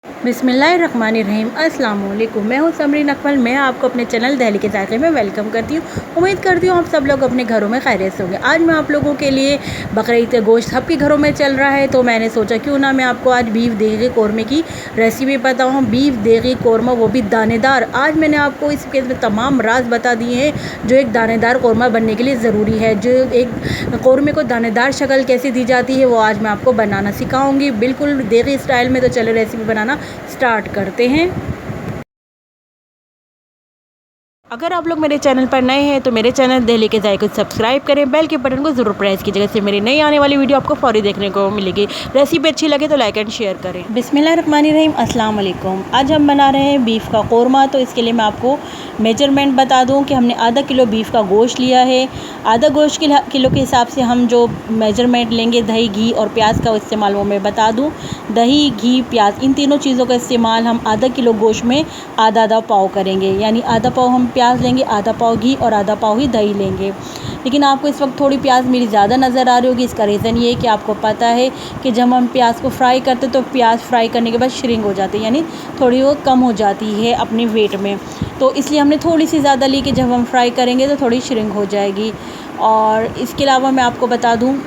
बिस्मिल्लाहिर्रहमानिर्रहीम। अस्सलाम वालेकुम। मैं हूँ समरीन अकमल। मैं आपको अपने चैनल दहली के जायके में वेलकम करती हूँ। उम्मीद करती हूँ आप सब लोग अपने घरों में खैरियत से होंगे। आज मैं आप लोगों के लिए बकरीद का गोश्त सबके घरों में चल रहा है, तो मैंने सोचा क्यों ना मैं आपको आज बीफ देगी कौरमे की रेसिपी बताऊँ। बीफ देगी कौरमा, वो भी दानेदार। आज मैंने आपको इसके तमाम राज बता दिए हैं जो एक दानेदार कौरमा बनने के लिए ज़रूरी है। जो एक कौरमे को दानेदार शक्ल कैसे दी जाती है वो आज मैं आपको बनाना सिखाऊंगी, बिल्कुल देगी स्टाइल में। तो चलो रेसिपी बनाना स्टार्ट करते हैं। अगर आप लोग मेरे चैनल पर नए हैं तो मेरे चैनल दहली के जायके को सब्सक्राइब करें, बेल के बटन को ज़रूर प्रेस कीजिएगा, इससे मेरी नई आने वाली वीडियो आपको फौरी देखने को मिलेगी। रेसिपी अच्छी लगे तो लाइक एंड शेयर करें। बिस्मिल्लाहिर्रहमानिर्रहीम। अस्सलाम वालेकुम। आज हम बना रहे हैं बीफ का कौरमा। तो इसके लिए मैं आपको मेजरमेंट बता दूं कि हमने आधा किलो बीफ का गोश्त लिया है। आधा गोश्त किलो के हिसाब से हम जो मेजरमेंट लेंगे दही, घी और प्याज का इस्तेमाल वो मैं बता दूँ। दही, घी, प्याज, इन तीनों चीज़ों का इस्तेमाल हम आधा किलो गोश्त में आधा आधा पाव करेंगे। यानी आधा पाव हम प्याज लेंगे, आधा पाव घी और आधा पाव ही दही लेंगे। लेकिन आपको इस वक्त थोड़ी प्याज मेरी ज़्यादा नज़र आ रही होगी। इसका रीज़न ये है कि आपको पता है कि जब हम प्याज को फ्राई करते तो प्याज फ्राई करने के बाद श्रिंक हो जाती है, यानी थोड़ी वो कम हो जाती है अपने वेट में। तो इसलिए हमने थोड़ी सी ज़्यादा ली कि जब हम फ्राई करेंगे तो थोड़ी श्रिंक हो जाएगी। और इसके अलावा मैं आपको बता दूँ,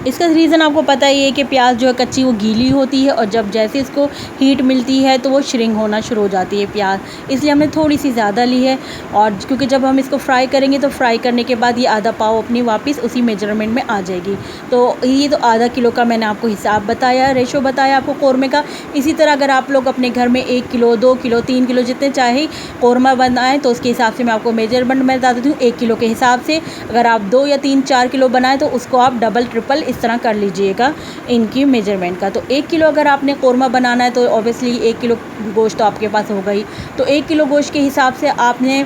इसका रीज़न आपको पता ही है कि प्याज जो है कच्ची वो गीली होती है और जब जैसे इसको हीट मिलती है तो वो श्रिंक होना शुरू हो जाती है प्याज, इसलिए हमने थोड़ी सी ज़्यादा ली है। और क्योंकि जब हम इसको फ्राई करेंगे तो फ्राई करने के बाद ये आधा पाव अपनी वापस उसी मेजरमेंट में आ जाएगी। तो ये तो आधा किलो का मैंने आपको हिसाब बताया, रेशो बताया आपको कौरमे का। इसी तरह अगर आप लोग अपने घर में 1 किलो, 2 किलो, 3 किलो जितने चाहे कौरमा बनाएँ तो उसके हिसाब से मैं आपको मेजरमेंट मैं बता देती हूँ। 1 किलो के हिसाब से अगर आप 2 या 3, 4 किलो बनाएँ तो उसको आप डबल ट्रिपल इस तरह कर लीजिएगा इनकी मेजरमेंट का। तो 1 किलो अगर आपने कौरमा बनाना है तो ऑब्वियसली 1 किलो गोश्त तो आपके पास होगा ही। तो 1 किलो गोश्त के हिसाब से आपने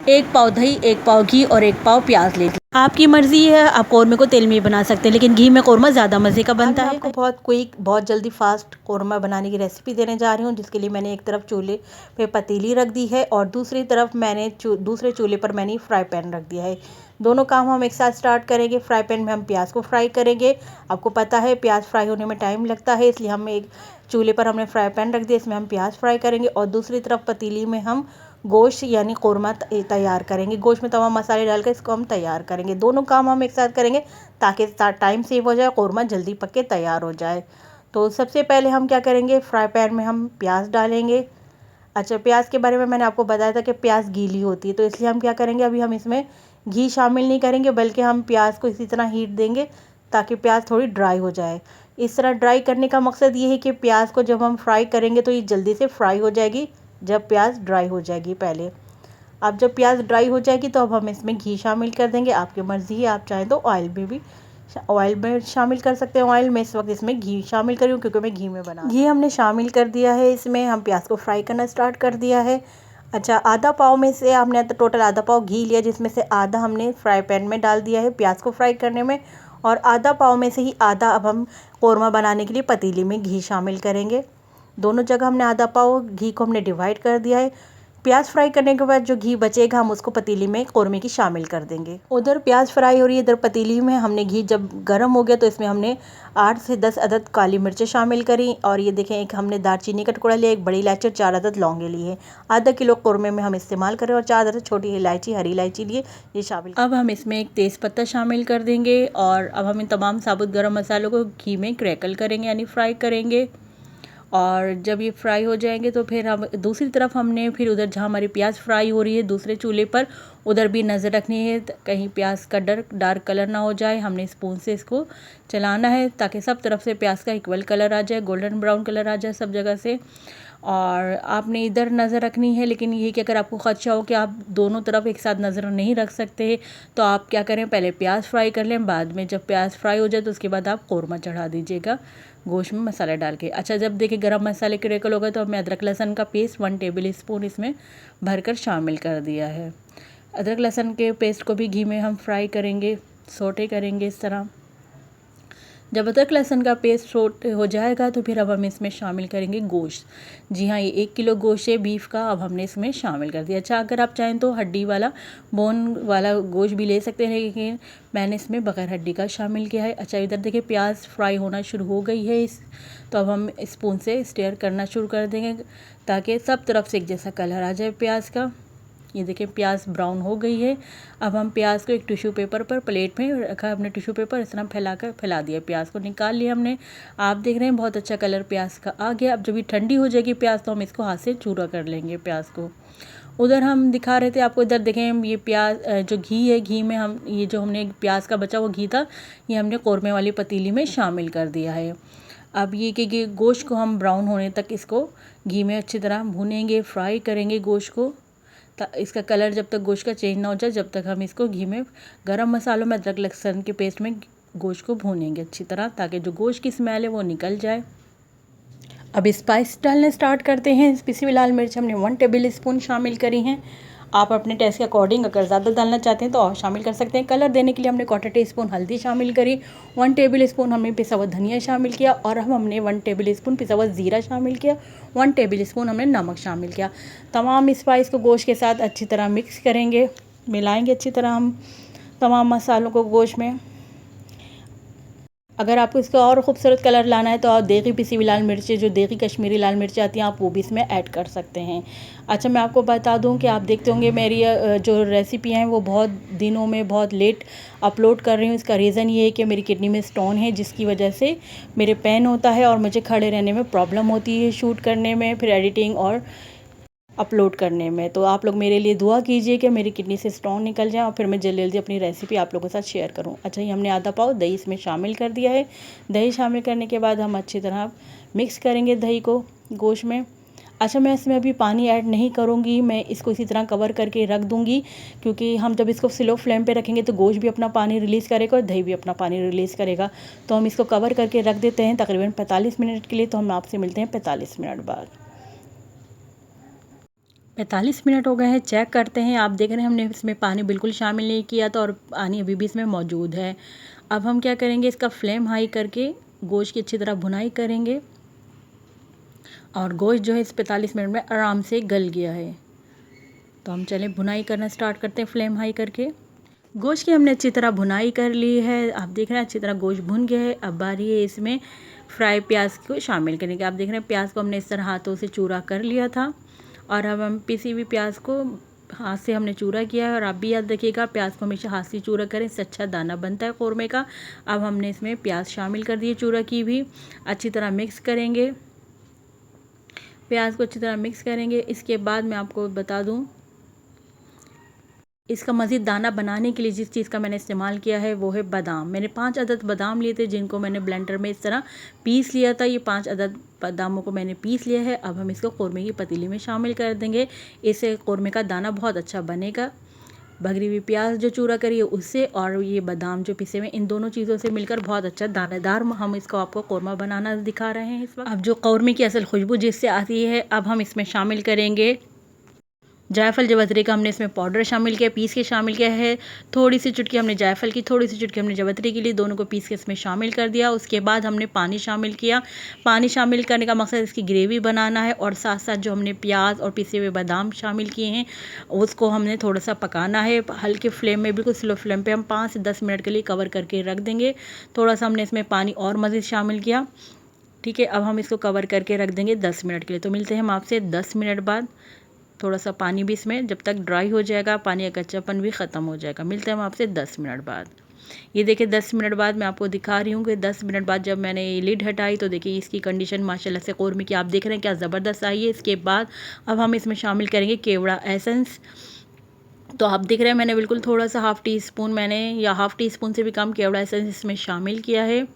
1 पाव दही, 1 पाव घी और 1 पाव प्याज ले। आपकी मर्ज़ी है, आप कौरमे को तेल में भी बना सकते हैं, लेकिन घी में कौरमा ज़्यादा मज़े का बनता है। आपको बहुत क्विक, बहुत जल्दी फास्ट कौरमा बनाने की रेसिपी देने जा रही हूँ, जिसके लिए मैंने एक तरफ चूल्हे पे पतीली रख दी है और दूसरी तरफ मैंने दूसरे चूल्हे पर मैंने फ्राई पैन रख दिया है। दोनों काम हम एक साथ स्टार्ट करेंगे। फ्राई पैन में हम प्याज को फ्राई करेंगे। आपको पता है प्याज फ्राई होने में टाइम लगता है, इसलिए हम एक चूल्हे पर हमने फ्राई पैन रख दिया, इसमें हम प्याज फ्राई करेंगे और दूसरी तरफ पतीली में हम गोश्त यानी कौरमा तैयार करेंगे। गोश्त में तमाम मसाले डालकर इसको हम तैयार करेंगे। दोनों काम हम एक साथ करेंगे ताकि टाइम सेव हो जाए, कौरमा जल्दी पक के तैयार हो जाए। तो सबसे पहले हम क्या करेंगे, फ्राई पैन में हम प्याज डालेंगे। अच्छा, प्याज के बारे में मैंने आपको बताया था कि प्याज गीली होती है, तो इसलिए हम क्या करेंगे, अभी हम इसमें घी शामिल नहीं करेंगे, बल्कि हम प्याज को इसी तरह हीट देंगे ताकि प्याज थोड़ी ड्राई हो जाए। इस तरह ड्राई करने का मकसद ये है कि प्याज को जब हम फ्राई करेंगे तो ये जल्दी से फ्राई हो जाएगी जब प्याज ड्राई हो जाएगी पहले। अब जब प्याज ड्राई हो जाएगी तो अब हम इसमें घी शामिल कर देंगे। आपकी मर्ज़ी है, आप चाहें तो ऑयल में शामिल कर सकते हैं। ऑयल में इस वक्त इसमें घी शामिल करूँ क्योंकि मैं घी में बना, घी हमने शामिल कर दिया है। इसमें हम प्याज को फ्राई करना स्टार्ट कर दिया है। अच्छा, आधा पाव में से हमने तो टोटल आधा पाव घी लिया, जिसमें से आधा हमने फ्राई पैन में डाल दिया है प्याज को फ्राई करने में, और आधा पाव में से ही आधा अब हम कौरमा बनाने के लिए पतीली में घी शामिल करेंगे। दोनों जगह हमने आधा पाव घी को हमने डिवाइड कर दिया है। प्याज फ्राई करने के बाद जो घी बचेगा हम उसको पतीली में कौरमे की शामिल कर देंगे। उधर प्याज फ्राई हो रही है, इधर पतीली में हमने घी जब गर्म हो गया तो इसमें हमने 8 से 10 अदद काली मिर्चें शामिल करी। और ये देखें, एक हमने दालचीनी का टुकड़ा लिया, एक बड़ी इलायची और 4 अदद लौंगे लिए। आधा किलो कौरमे में हम इस्तेमाल करें और 4 अदद छोटी इलायची, हरी इलायची लिए, ये शामिल। अब हम इसमें एक तेज़पत्ता शामिल कर देंगे और अब हम इन तमाम साबुत गर्म मसालों को घी में क्रैकल करेंगे यानी फ्राई करेंगे। और जब ये फ्राई हो जाएंगे तो फिर हम दूसरी तरफ हमने फिर उधर जहाँ हमारी प्याज फ्राई हो रही है दूसरे चूल्हे पर, उधर भी नज़र रखनी है कहीं प्याज का डार्क कलर ना हो जाए। हमने स्पून से इसको चलाना है ताकि सब तरफ से प्याज का इक्वल कलर आ जाए, गोल्डन ब्राउन कलर आ जाए सब जगह से। और आपने इधर नज़र रखनी है, लेकिन ये कि अगर आपको ख़दशा हो कि आप दोनों तरफ एक साथ नज़र नहीं रख सकते तो आप क्या करें, पहले प्याज फ्राई कर लें, बाद में जब प्याज फ्राई हो जाए तो उसके बाद आप कौरमा चढ़ा दीजिएगा गोश्त में मसाला डाल के। अच्छा, जब देखिए गरम मसाले क्रैकल हो गए तो हमने अदरक लहसुन का पेस्ट 1 टेबल स्पून इसमें भरकर शामिल कर दिया है। अदरक लहसुन के पेस्ट को भी घी में हम फ्राई करेंगे, सोटे करेंगे इस तरह। जब तक लहसुन का पेस्ट हो जाएगा तो फिर अब हम इसमें शामिल करेंगे गोश्त। जी हाँ, ये 1 किलो गोश्त है बीफ का, अब हमने इसमें शामिल कर दिया। अच्छा, अगर आप चाहें तो हड्डी वाला बोन वाला गोश्त भी ले सकते हैं, लेकिन मैंने इसमें बगैर हड्डी का शामिल किया है। अच्छा, इधर देखिए प्याज फ्राई होना शुरू हो गई है तो अब हम स्पून से स्टेयर करना शुरू कर देंगे ताकि सब तरफ से एक जैसा कलर आ जाए प्याज का। ये देखिए प्याज ब्राउन हो गई है। अब हम प्याज को एक टिश्यू पेपर पर प्लेट में रखा, हमने टिश्यू पेपर इस तरह फैला दिया, प्याज को निकाल लिया हमने। आप देख रहे हैं बहुत अच्छा कलर प्याज का आ गया। अब जब ये ठंडी हो जाएगी प्याज तो हम इसको हाथ से चूरा कर लेंगे प्याज को। उधर हम दिखा रहे थे आपको, इधर देखें ये प्याज जो घी है, घी में हम ये जो हमने प्याज का बचा हुआ घी था ये हमने कौरमे वाली पतीली में शामिल कर दिया है। अब ये कि गोश्त को हम ब्राउन होने तक इसको घी में अच्छी तरह भूनेंगे, फ्राई करेंगे गोश्त को। इसका कलर जब तक गोश्त का चेंज ना हो जाए जब तक हम इसको घी में गरम मसालों में अदरक लहसुन के पेस्ट में गोश्त को भूनेंगे अच्छी तरह, ताकि जो गोश्त की स्मेल है वो निकल जाए। अब स्पाइस डालने स्टार्ट करते हैं। पिसी हुई लाल मिर्च हमने 1 टेबल स्पून शामिल करी हैं। आप अपने टेस्ट के अकॉर्डिंग अगर ज़्यादा डालना चाहते हैं तो और शामिल कर सकते हैं। कलर देने के लिए हमने 1/4 टीस्पून हल्दी शामिल करी, 1 टेबल स्पून हमने पिसा हुआ धनिया शामिल किया और अब हमने 1 टेबल स्पून पिसा हुआ ज़ीरा शामिल किया, 1 टेबल स्पून हमने नमक शामिल किया। तमाम स्पाइस को गोश्त के साथ अच्छी तरह मिक्स करेंगे, मिलाएंगे अच्छी तरह हम तमाम मसालों को गोश्त में। अगर आपको इसका और ख़ूबसूरत कलर लाना है तो आप देगी पिसी हुई लाल मिर्ची, जो देगी कश्मीरी लाल मिर्ची आती हैं, आप वो भी इसमें ऐड कर सकते हैं। अच्छा, मैं आपको बता दूं कि आप देखते होंगे मेरी जो रेसिपी हैं वो बहुत दिनों में बहुत लेट अपलोड कर रही हूँ। इसका रीज़न ये है कि मेरी किडनी में स्टोन है, जिसकी वजह से मेरे पेन होता है और मुझे खड़े रहने में प्रॉब्लम होती है शूट करने में, फिर एडिटिंग और अपलोड करने में। तो आप लोग मेरे लिए दुआ कीजिए कि मेरी किडनी से स्टोन निकल जाए और फिर मैं जल्दी जल्दी अपनी रेसिपी आप लोगों के साथ शेयर करूं। अच्छा, ये हमने आधा पाव दही इसमें शामिल कर दिया है। दही शामिल करने के बाद हम अच्छी तरह मिक्स करेंगे दही को गोश्त में। अच्छा, मैं इसमें अभी पानी ऐड नहीं करूँगी, मैं इसको इसी तरह कवर करके रख दूँगी, क्योंकि हम जब इसको स्लो फ्लेम पे रखेंगे तो गोश्त भी अपना पानी रिलीज़ करेगा और दही भी अपना पानी रिलीज़ करेगा। तो हम इसको कवर करके रख देते हैं तकरीबन 45 मिनट के लिए। तो हम आपसे मिलते हैं 45 मिनट बाद। 45 मिनट हो गए हैं, चेक करते हैं। आप देख रहे हैं हमने इसमें पानी बिल्कुल शामिल नहीं किया था और पानी अभी भी इसमें मौजूद है। अब हम क्या करेंगे, इसका फ्लेम हाई करके गोश्त की अच्छी तरह भुनाई करेंगे और गोश्त जो है इस 45 मिनट में आराम से गल गया है। तो हम चलें भुनाई करना स्टार्ट करते हैं फ्लेम हाई करके। गोश्त की हमने अच्छी तरह भुनाई कर ली है, आप देख रहे हैं अच्छी तरह गोश्त भुन गया है। अब बारी है इसमें फ्राई प्याज को शामिल करने की। आप देख रहे हैं प्याज को हमने इस तरह हाथों से चूरा कर लिया था और अब हम पिसी हुई प्याज को हाथ से हमने चूरा किया है। और आप भी याद रखिएगा प्याज को हमेशा हाथ से चूरा करें, इससे अच्छा दाना बनता है कौरमे का। अब हमने इसमें प्याज शामिल कर दिए चूरा की भी, अच्छी तरह मिक्स करेंगे प्याज को, अच्छी तरह मिक्स करेंगे। इसके बाद मैं आपको बता दूं, इसका मज़ीद दाना बनाने के लिए जिस चीज़ का मैंने इस्तेमाल किया है वो है बादाम। मैंने 5 अदद बादाम लिए थे, जिनको मैंने ब्लेंडर में इस तरह पीस लिया था। ये 5 अदद बादामों को मैंने पीस लिया है। अब हम इसको कौरमे की पतीली में शामिल कर देंगे, इससे कौरमे का दाना बहुत अच्छा बनेगा। भगरी हुई प्याज जो चूरा करी है उससे और ये बादाम जो पिसे हुए, इन दोनों चीज़ों से मिलकर बहुत अच्छा दानेदार हम इसको आपको कौरमा बनाना दिखा रहे हैं इस वक्त। अब जो कौरमे की असल खुशबू जिससे आती है, अब हम इसमें शामिल करेंगे जायफल जवतरी का हमने इसमें पाउडर शामिल किया, पीस के शामिल किया है। थोड़ी सी चुटकी हमने जायफल की, थोड़ी सी चुटकी हमने जवतरी की ली, दोनों को पीस के इसमें शामिल कर दिया। उसके बाद हमने पानी शामिल किया। पानी शामिल करने का मकसद इसकी ग्रेवी बनाना है और साथ साथ जो हमने प्याज और पिसे हुए बादाम शामिल किए हैं उसको हमने थोड़ा सा पकाना है हल्के फ्लेम में, बिल्कुल स्लो फ्लेम पर हम 5 से 10 मिनट के लिए कवर करके रख देंगे। थोड़ा सा हमने इसमें पानी और मज़ीद शामिल किया, ठीक है। अब हम इसको कवर करके रख देंगे 10 मिनट के लिए। तो मिलते हैं हम आपसे 10 मिनट बाद। थोड़ा सा पानी भी इसमें जब तक ड्राई हो जाएगा, पानी का कच्चापन भी ख़त्म हो जाएगा। मिलते हैं हम आपसे 10 मिनट बाद। ये देखिए 10 मिनट बाद मैं आपको दिखा रही हूँ कि 10 मिनट बाद जब मैंने ये लिड हटाई तो देखिए इसकी कंडीशन माशाल्लाह से कौरमे की आप देख रहे हैं क्या ज़बरदस्त आई है। इसके बाद अब हम इसमें शामिल करेंगे केवड़ा एसेंस। तो आप देख रहे हैं मैंने बिल्कुल थोड़ा सा हाफ़ टी स्पून मैंने या हाफ़ टी स्पून से भी कम केवड़ा एसेंस इसमें शामिल किया है।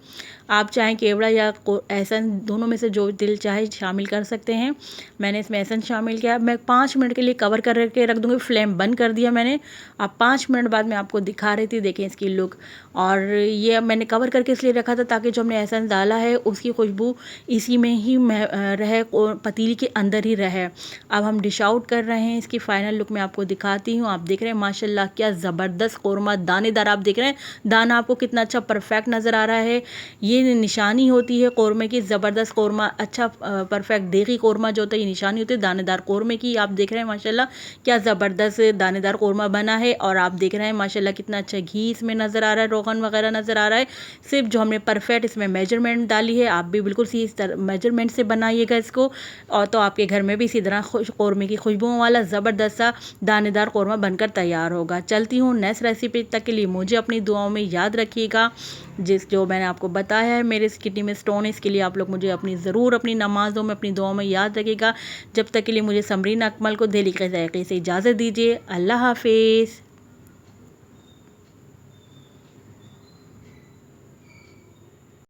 आप चाहें केवड़ा या एसेंस दोनों में से जो दिल चाहे शामिल कर सकते हैं। मैंने इसमें एसेंस शामिल किया। मैं 5 मिनट के लिए कवर करके रख दूँगी, फ्लेम बंद कर दिया मैंने। अब 5 मिनट बाद मैं आपको दिखा रही थी, देखें इसकी लुक। और ये मैंने कवर करके इसलिए रखा था ताकि जो हमने एसेंस डाला है उसकी खुशबू इसी में ही रहे, पतीली के अंदर ही रहे। अब हम डिश आउट कर रहे हैं, इसकी फ़ाइनल लुक मैं आपको दिखाती हूँ। आप देख रहे हैं माशाल्लाह क्या ज़बरदस्त कौरमा दानेदार, आप देख रहे हैं दाना आपको कितना अच्छा परफेक्ट नज़र आ रहा है। ये निशानी होती है कौरमे की, ज़बरदस्त कौरमा, अच्छा परफेक्ट देगी कौरमा जो होता है ये निशानी होती है दानेदार कौरमे की। आप देख रहे हैं माशाल्लाह क्या ज़बरदस्त दानेदार कौरमा बना है। और आप देख रहे हैं माशाल्लाह कितना अच्छा घी इसमें नज़र आ रहा है, रोगन वगैरह नज़र आ रहा है। सिर्फ जो हमने परफेक्ट इसमें मेजरमेंट डाली है, आप भी बिल्कुल सी इस मेजरमेंट से बनाइएगा इसको, और तो आपके घर में भी इसी तरह कौरमे की खुशबुओं वाला ज़बरदस्त सा दानेदार कौरमा बनकर तैयार होगा। चलती हूँ नेक्स्ट रेसिपी तक के लिए मुझे अपनी दुआओं में याद रखिएगा। जो मैंने आपको बताया है मेरे किडनी में स्टोन है, इसके लिए आप लोग मुझे ज़रूर अपनी नमाज़ों में अपनी दुआओं में याद रखिएगा। जब तक के लिए मुझे समरीन अकमल को दिली के ज़ायक़े से इजाज़त दीजिए। अल्लाह हाफिज़।